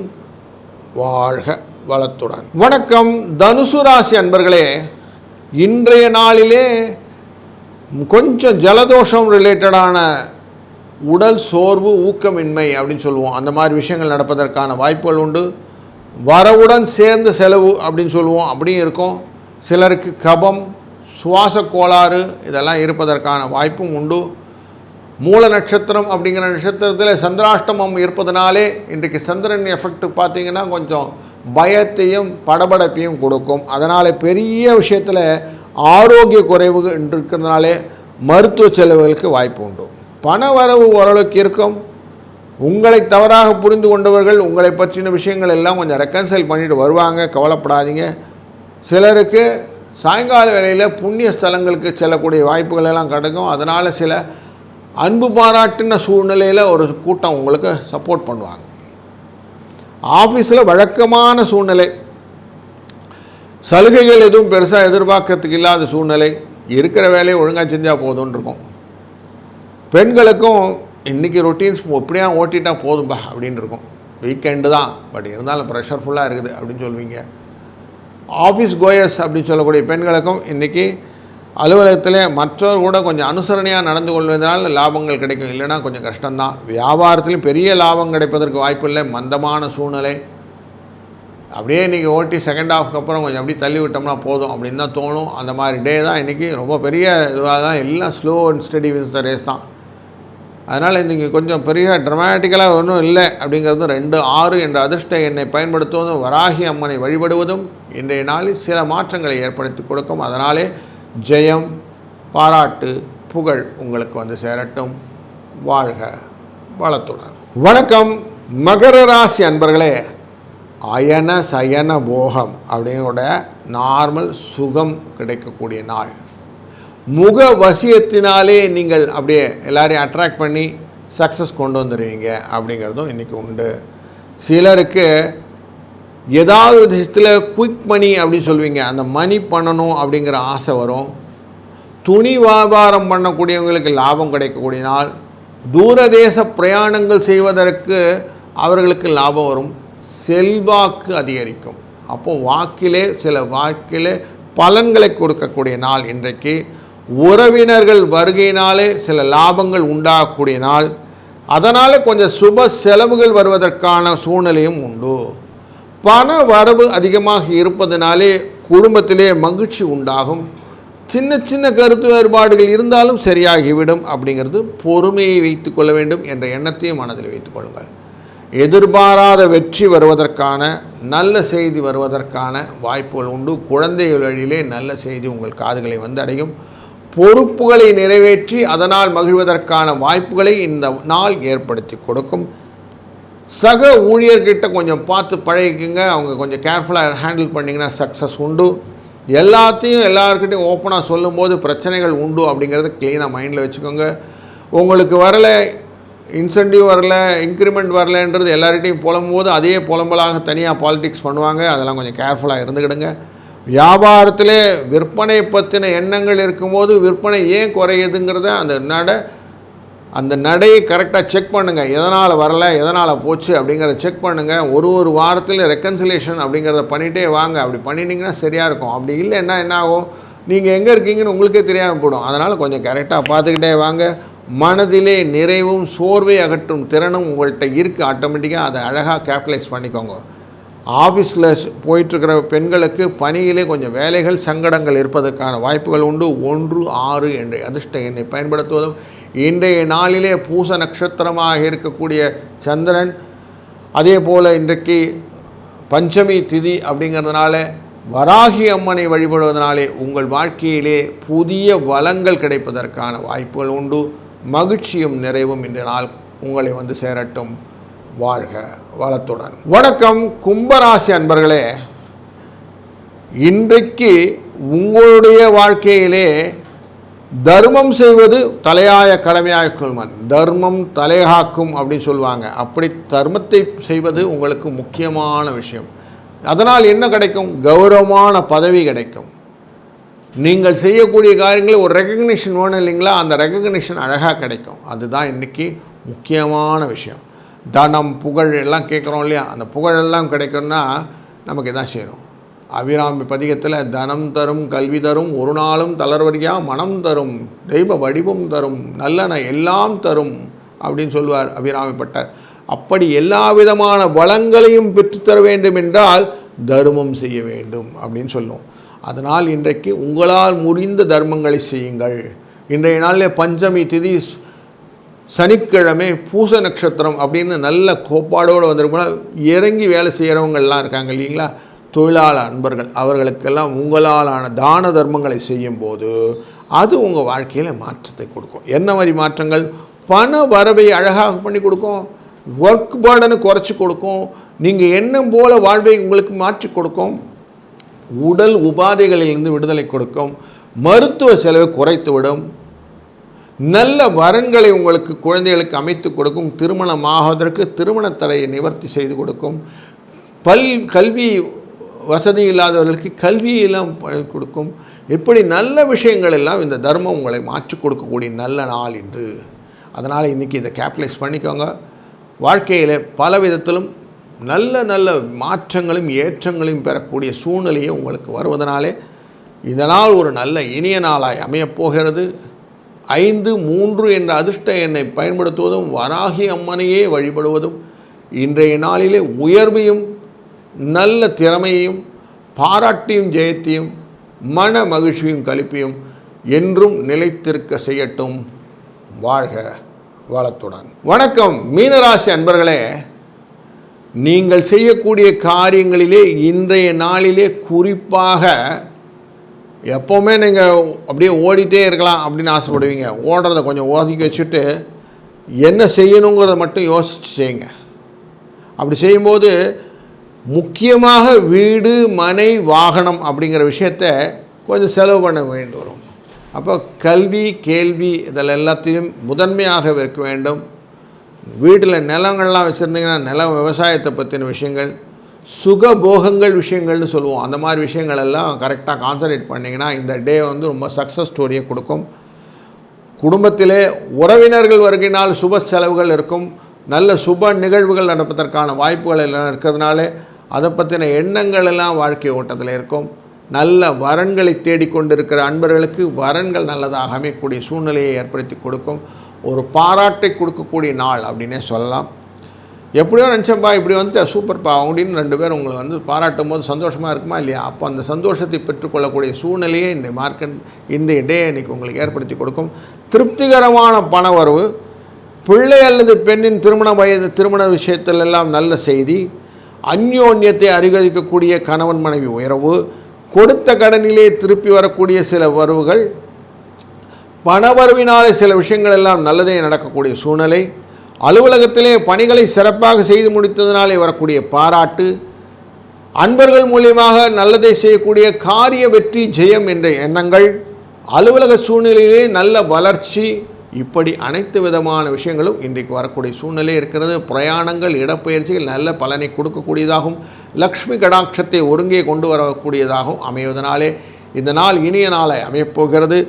வாழ்க வளத்துடன். வணக்கம் தனுசு ராசி அன்பர்களே. இன்றைய நாளிலே கொஞ்சம் ஜலதோஷம் ரிலேட்டடான உடல் சோர்வு, ஊக்கமின்மை அப்படின்னு சொல்லுவோம், அந்த மாதிரி விஷயங்கள் நடப்பதற்கான வாய்ப்புகள் உண்டு. வரவுடன் சேர்ந்த செலவு அப்படின்னு சொல்லுவோம், அப்படியும் இருக்கும். சிலருக்கு கபம், சுவாச கோளாறு இதெல்லாம் இருப்பதற்கான வாய்ப்பும் உண்டு. மூல நட்சத்திரம் அப்படிங்கிற நட்சத்திரத்தில் சந்திராஷ்டமம் இருப்பதனாலே இன்றைக்கு சந்திரன் எஃபெக்ட் பார்த்திங்கன்னா கொஞ்சம் பயத்தையும் படபடப்பையும் கொடுக்கும். அதனால் பெரிய விஷயத்தில் ஆரோக்கிய குறைவு இருக்கிறதுனாலே மருத்துவ செலவுகளுக்கு வாய்ப்பு உண்டு. பண வரவு ஓரளவுக்கு இருக்கும். உங்களை தவறாக புரிந்து கொண்டவர்கள் உங்களை பற்றின விஷயங்கள் எல்லாம் கொஞ்சம் ரெக்கன்சைல் பண்ணிட்டு வருவாங்க, கவலைப்படாதீங்க. சிலருக்கு சாயங்கால வேளையில் புண்ணிய ஸ்தலங்களுக்கு செல்லக்கூடிய வாய்ப்புகள் எல்லாம் கிடைக்கும். அதனால் சில அன்பு பாராட்டின சூழ்நிலையில் ஒரு கூட்டம் உங்களுக்கு சப்போர்ட் பண்ணுவாங்க. ஆஃபீஸில் வழக்கமான சூழ்நிலை, சலுகைகள் எதுவும் பெருசாக எதிர்பார்க்கறதுக்கு இல்லாத சூழ்நிலை, இருக்கிற வேலையை ஒழுங்காக செஞ்சால் போதும்னு இருக்கும். பெண்களுக்கும் இன்றைக்கி ரொட்டீன்ஸ் எப்படியா ஓட்டிட்டா போதும்பா அப்படின்னு இருக்கும். வீக்கெண்டு தான், பட் இருந்தாலும் ப்ரெஷர்ஃபுல்லாக இருக்குது அப்படின்னு சொல்லுவீங்க. ஆஃபீஸ் கோயர்ஸ் அப்படின்னு சொல்லக்கூடிய பெண்களுக்கும் இன்றைக்கி அலுவலகத்தில் மற்றவர் கூட கொஞ்சம் அனுசரணையாக நடந்து கொள்வதனால் லாபங்கள் கிடைக்கும், இல்லைனா கொஞ்சம் கஷ்டம்தான். வியாபாரத்திலும் பெரிய லாபம் கிடைப்பதற்கு வாய்ப்பு இல்லை, மந்தமான சூழ்நிலை. அப்படியே இன்றைக்கி ஓட்டி செகண்ட் ஹாஃப்க்கு அப்புறம் கொஞ்சம் அப்படியே தள்ளி விட்டோம்னா போதும் அப்படின்னு தான் தோணும். அந்த மாதிரி டே தான் இன்றைக்கி ரொம்ப பெரிய இதுவாக தான், எல்லாம் slow and steady wins the race தான். அதனால் இன்றைக்கி கொஞ்சம் பெரிய ட்ரமாட்டிக்கலாக ஒன்றும் இல்லை. அப்படிங்கிறது 2-6 என்ற அதிர்ஷ்ட எண்ணை பயன்படுத்துவதும் வராகி அம்மனை வழிபடுவதும் இன்றைய நாளில் சில மாற்றங்களை ஏற்படுத்தி கொடுக்கும். அதனாலே ஜெயம், பாராட்டு, புகழ் உங்களுக்கு வந்து சேரட்டும். வாழ்க வளத்துடன். வணக்கம் மகர ராசி அன்பர்களே. அயன சயன போகம் அப்படிங்கிற நார்மல் சுகம் கிடைக்கக்கூடிய நாள். முக வசியத்தினாலே நீங்கள் அப்படியே எல்லாரையும் அட்ராக்ட் பண்ணி சக்ஸஸ் கொண்டு வந்துடுவீங்க அப்படிங்கிறதும் இன்றைக்கி உண்டு. சிலருக்கு ஏதாவது விஷயத்தில் குயிக் மணி அப்படின்னு சொல்லுவீங்க, அந்த மணி பண்ணணும் அப்படிங்கிற ஆசை வரும். துணி வியாபாரம் பண்ணக்கூடியவங்களுக்கு லாபம் கிடைக்கக்கூடிய நாள். தூரதேச பிரயாணங்கள் செய்வதற்கு அவர்களுக்கு லாபம் வரும். செல்வாக்கு அதிகரிக்கும். அப்போது வாக்கிலே பலன்களை கொடுக்கக்கூடிய நாள் இன்றைக்கு. உறவினர்கள் வருகையினாலே சில லாபங்கள் உண்டாகக்கூடிய நாள். அதனால் கொஞ்சம் சுப செலவுகள் வருவதற்கான சூழ்நிலையும் உண்டு. பண வரவு அதிகமாக இருப்பதனாலே குடும்பத்திலே மகிழ்ச்சி உண்டாகும். சின்ன சின்ன கருத்து வேறுபாடுகள் இருந்தாலும் சரியாகிவிடும். அப்படிங்கிறது பொறுமையை வைத்து கொள்ள வேண்டும் என்ற எண்ணத்தையும் மனதில் வைத்துக் கொள்ளுங்கள். எதிர்பாராத வெற்றி வருவதற்கான நல்ல செய்தி வருவதற்கான வாய்ப்புகள் உண்டு. குழந்தைகள் வழியிலே நல்ல செய்தி உங்கள் காதுகளை வந்தடையும். பொறுப்புகளை நிறைவேற்றி அதனால் மகிழ்வதற்கான வாய்ப்புகளை இந்த நாள் ஏற்படுத்தி கொடுக்கும். சக ஊழியர்கிட்ட கொஞ்சம் பார்த்து பழகிக்குங்க. அவங்க கொஞ்சம் கேர்ஃபுல்லாக ஹேண்டில் பண்ணிங்கன்னா சக்ஸஸ் உண்டு. எல்லாத்தையும் எல்லாருக்கிட்டையும் ஓப்பனாக சொல்லும்போது பிரச்சனைகள் உண்டு அப்படிங்கிறத க்ளீனாக மைண்டில் வச்சுக்கோங்க. உங்களுக்கு வரலை, இன்சென்டிவ் வரல, இன்க்ரிமெண்ட் வரலைன்றது எல்லார்கிட்டையும் புலம்பும்போது அதே புலம்பலாக தனியாக பாலிடிக்ஸ் பண்ணுவாங்க. அதெல்லாம் கொஞ்சம் கேர்ஃபுல்லாக இருந்துக்கிடுங்க. வியாபாரத்திலே விற்பனை பற்றின எண்ணங்கள் இருக்கும்போது விற்பனை ஏன் குறையுதுங்கிறத அந்த நடையை கரெக்டாக செக் பண்ணுங்கள். எதனால் வரலை, எதனால் போச்சு அப்படிங்கிறத செக் பண்ணுங்கள். ஒரு வாரத்தில் ரெக்கன்சிலேஷன் அப்படிங்கிறத பண்ணிகிட்டே வாங்க. அப்படி பண்ணிட்டீங்கன்னா சரியாக இருக்கும். அப்படி இல்லைன்னா என்ன ஆகும், நீங்கள் எங்கே இருக்கீங்கன்னு உங்களுக்கே தெரியாமல் போடும். அதனால் கொஞ்சம் கரெக்டாக பார்த்துக்கிட்டே வாங்க. மனதிலே நிறைவும் சோர்வை அகற்றும் திறனும் உங்கள்கிட்ட இருக்குது. ஆட்டோமேட்டிக்காக அதை அழகாக கேபிட்டலைஸ் பண்ணிக்கோங்க. ஆஃபீஸில் போயிட்டுருக்கிற பெண்களுக்கு பணியிலே கொஞ்சம் வேலைகள் சங்கடங்கள் இருப்பதற்கான வாய்ப்புகள் உண்டு. 1-6 என்ற அதிர்ஷ்ட எண்ணை பயன்படுத்துவதும் இன்றைய நாளிலே பூச நட்சத்திரமாக இருக்கக்கூடிய சந்திரன், அதே போல் இன்றைக்கு பஞ்சமி திதி அப்படிங்கிறதுனால வராகி அம்மனை வழிபடுவதனாலே உங்கள் வாழ்க்கையிலே புதிய வளங்கள் கிடைப்பதற்கான வாய்ப்புகள் உண்டு. மகிழ்ச்சியும் நிறைவும் இன்றைய நாள் உங்களை வந்து சேரட்டும். வாழ்க வளத்துடன். வணக்கம் கும்பராசி அன்பர்களே. இன்றைக்கு உங்களுடைய வாழ்க்கையிலே தர்மம் செய்வது தலையாய கடமையாக கொள்வன். தர்மம் தலைகாக்கும் அப்படின்னு சொல்லுவாங்க. அப்படி தர்மத்தை செய்வது உங்களுக்கு முக்கியமான விஷயம். அதனால் என்ன கிடைக்கும்? கௌரவமான பதவி கிடைக்கும். நீங்கள் செய்யக்கூடிய காரியங்களில் ஒரு ரெக்கக்னிஷன் வேணும் இல்லைங்களா? அந்த ரெக்கக்னிஷன் அழகாக கிடைக்கும். அதுதான் இன்றைக்கி முக்கியமான விஷயம். தனம், புகழ் எல்லாம் கேட்குறோம் இல்லையா? அந்த புகழெல்லாம் கிடைக்கும்னா நமக்கு எதான் செய்யணும்? அபிராமி பதிகத்தில் தனம் தரும் கல்வி தரும் ஒரு நாளும் தளர்வரியா மனம் தரும் தெய்வ வடிவம் தரும் நல்லன எல்லாம் தரும் அப்படின்னு சொல்லுவார் அபிராமி பட்டர். அப்படி எல்லா விதமான வளங்களையும் பெற்றுத்தர வேண்டும் என்றால் தர்மம் செய்ய வேண்டும் அப்படின்னு சொல்லுவோம். அதனால் இன்றைக்கு உங்களால் முடிந்த தர்மங்களை செய்யுங்கள். இன்றைய நாளில் பஞ்சமி திதி, சனிக்கிழமை, பூச நட்சத்திரம் அப்படின்னு நல்ல கோப்பாடோடு வந்திருக்கோம். இறங்கி வேலை செய்கிறவங்கள்லாம் இருக்காங்க இல்லைங்களா? தொழிலாளர் அன்பர்கள், அவர்களுக்கெல்லாம் உங்களாலான தான தர்மங்களை செய்யும்போது அது உங்கள் வாழ்க்கையில் மாற்றத்தை கொடுக்கும். என்ன மாதிரி மாற்றங்கள்? பண வரவை அழகாக பண்ணி கொடுக்கும். ஒர்க் பேர்டனை குறைச்சி கொடுக்கும். நீங்கள் எண்ணம் போல வாழ்வை உங்களுக்கு மாற்றி கொடுக்கும். உடல் உபாதைகளிலிருந்து விடுதலை கொடுக்கும். மருத்துவ செலவை குறைத்துவிடும். நல்ல வரன்களை உங்களுக்கு குழந்தைகளுக்கு அமைத்து கொடுக்கும். திருமணமாவதற்கு திருமண தடையை நிவர்த்தி செய்து கொடுக்கும். கல்வி வசதி இல்லாதவர்களுக்கு கல்வியெல்லாம் கொடுக்கும். இப்படி நல்ல விஷயங்கள் எல்லாம் இந்த தர்மம் உங்களை மாற்றி கொடுக்கக்கூடிய நல்ல நாள் இன்று. அதனால் இன்றைக்கி இதை கேபிட்டலைஸ் பண்ணிக்கோங்க. வாழ்க்கையில் பல விதத்திலும் நல்ல நல்ல மாற்றங்களும் ஏற்றங்களையும் பெறக்கூடிய சூழ்நிலையை உங்களுக்கு வருவதனாலே இதனால் ஒரு நல்ல இனிய நாளாய் அமையப்போகிறது. 5-3 என்ற அதிர்ஷ்ட எண்ணை பயன்படுத்துவதும் வராகி அம்மனையே வழிபடுவதும் இன்றைய நாளிலே உயர்வையும் நல்ல திறமையையும் பாராட்டியும் ஜெயத்தையும் மன மகிழ்ச்சியும் கழிப்பையும் என்றும் நிலைத்திருக்க செய்யட்டும். வாழ்க வளத்துடன். வணக்கம் மீனராசி அன்பர்களே, நீங்கள் செய்யக்கூடிய காரியங்களிலே இன்றைய நாளிலே குறிப்பாக எப்போவுமே நீங்கள் அப்படியே ஓடிட்டே இருக்கலாம் அப்படின்னு ஆசைப்படுவீங்க. ஓடுறத கொஞ்சம் ஒதுக்கி வச்சுட்டு என்ன செய்யணுங்கிறத மட்டும் யோசித்து செய்யுங்க. அப்படி செய்யும்போது முக்கியமாக வீடு மனை வாகனம் அப்படிங்கிற விஷயத்த கொஞ்சம் செலவு பண்ண வேண்டி வரும். அப்போ கல்வி கேள்வி இதில் எல்லாத்தையும் முதன்மையாக இருக்க வேண்டும். வீட்டில் நிலங்கள்லாம் வச்சுருந்தீங்கன்னா நிலம் விவசாயத்தை பற்றின விஷயங்கள் சுகபோகங்கள் விஷயங்கள்னு சொல்லுவோம். அந்த மாதிரி விஷயங்கள் எல்லாம் கரெக்டாக கான்சன்ட்ரேட் பண்ணிங்கன்னா இந்த டே ரொம்ப சக்ஸஸ் ஸ்டோரியை கொடுக்கும். குடும்பத்திலே உறவினர்கள் வருகினால் சுப செலவுகள் இருக்கும். நல்ல சுப நிகழ்வுகள் நடப்பதற்கான வாய்ப்புகள் எல்லாம் இருக்கிறதுனால அதை பற்றின எண்ணங்கள் எல்லாம் வாழ்க்கை ஓட்டத்தில் இருக்கும். நல்ல வரன்களை தேடிக்கொண்டிருக்கிற அன்பர்களுக்கு வரன்கள் நல்லதாக அமையக்கூடிய சூழ்நிலையை ஏற்படுத்தி கொடுக்கும். ஒரு பாராட்டை கொடுக்கக்கூடிய நாள் அப்படின்னே சொல்லலாம். எப்படியோ நினச்சப்பா இப்படி வந்துட்டு சூப்பர்ப்பா அப்படின்னு 2 பேர் உங்களை பாராட்டும் போது சந்தோஷமாக இருக்குமா இல்லையா? அப்போ அந்த சந்தோஷத்தை பெற்றுக்கொள்ளக்கூடிய சூழ்நிலையை இந்த டே இன்றைக்கி உங்களுக்கு ஏற்படுத்தி கொடுக்கும். திருப்திகரமான பண வரவு, பிள்ளை அல்லது பெண்ணின் திருமண விஷயத்தில் எல்லாம் நல்ல செய்தி, அந்யோன்யத்தை அதிகரிக்கக்கூடிய கணவன் மனைவி உயர்வு, கொடுத்த கடனிலே திருப்பி வரக்கூடிய சில வரவுகள், பணவரவினாலே சில விஷயங்கள் எல்லாம் நல்லதே நடக்கக்கூடிய சூழ்நிலை, அலுவலகத்திலே பணிகளை சிறப்பாக செய்து முடித்ததினாலே வரக்கூடிய பாராட்டு, அன்பர்கள் மூலியமாக நல்லதை செய்யக்கூடிய காரிய வெற்றி ஜெயம் என்ற எண்ணங்கள், அலுவலக சூழ்நிலையிலே நல்ல வளர்ச்சி, இப்படி அனைத்து விதமான விஷயங்களும் இன்றைக்கு வரக்கூடிய சூழ்நிலை இருக்கிறது. பிரயாணங்கள் இடப்பெயர்ச்சிகள் நல்ல பலனை கொடுக்கக்கூடியதாகவும் லக்ஷ்மி கடாட்சத்தை ஒருங்கே கொண்டு வரக்கூடியதாகவும் அமைவதனாலே இந்த நாள் இனிய நாளை அமையப்போகிறது.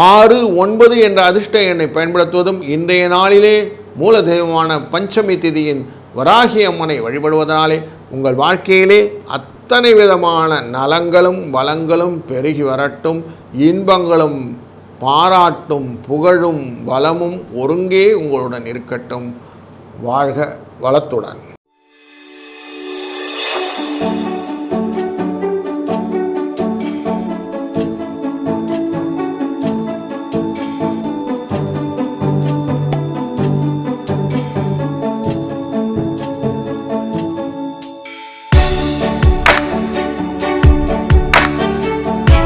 6-9 என்ற அதிர்ஷ்ட எண்ணை பயன்படுத்துவதும் இன்றைய நாளிலே மூல தெய்வமான பஞ்சமி திதியின் வராகி அம்மனை வழிபடுவதனாலே உங்கள் வாழ்க்கையிலே அத்தனை விதமான நலங்களும் வளங்களும் பெருகி வரட்டும். இன்பங்களும் பாராட்டும் புகழும் வளமும் ஒருங்கே உங்களுடன் இருக்கட்டும். வாழ்க வளத்துடன்.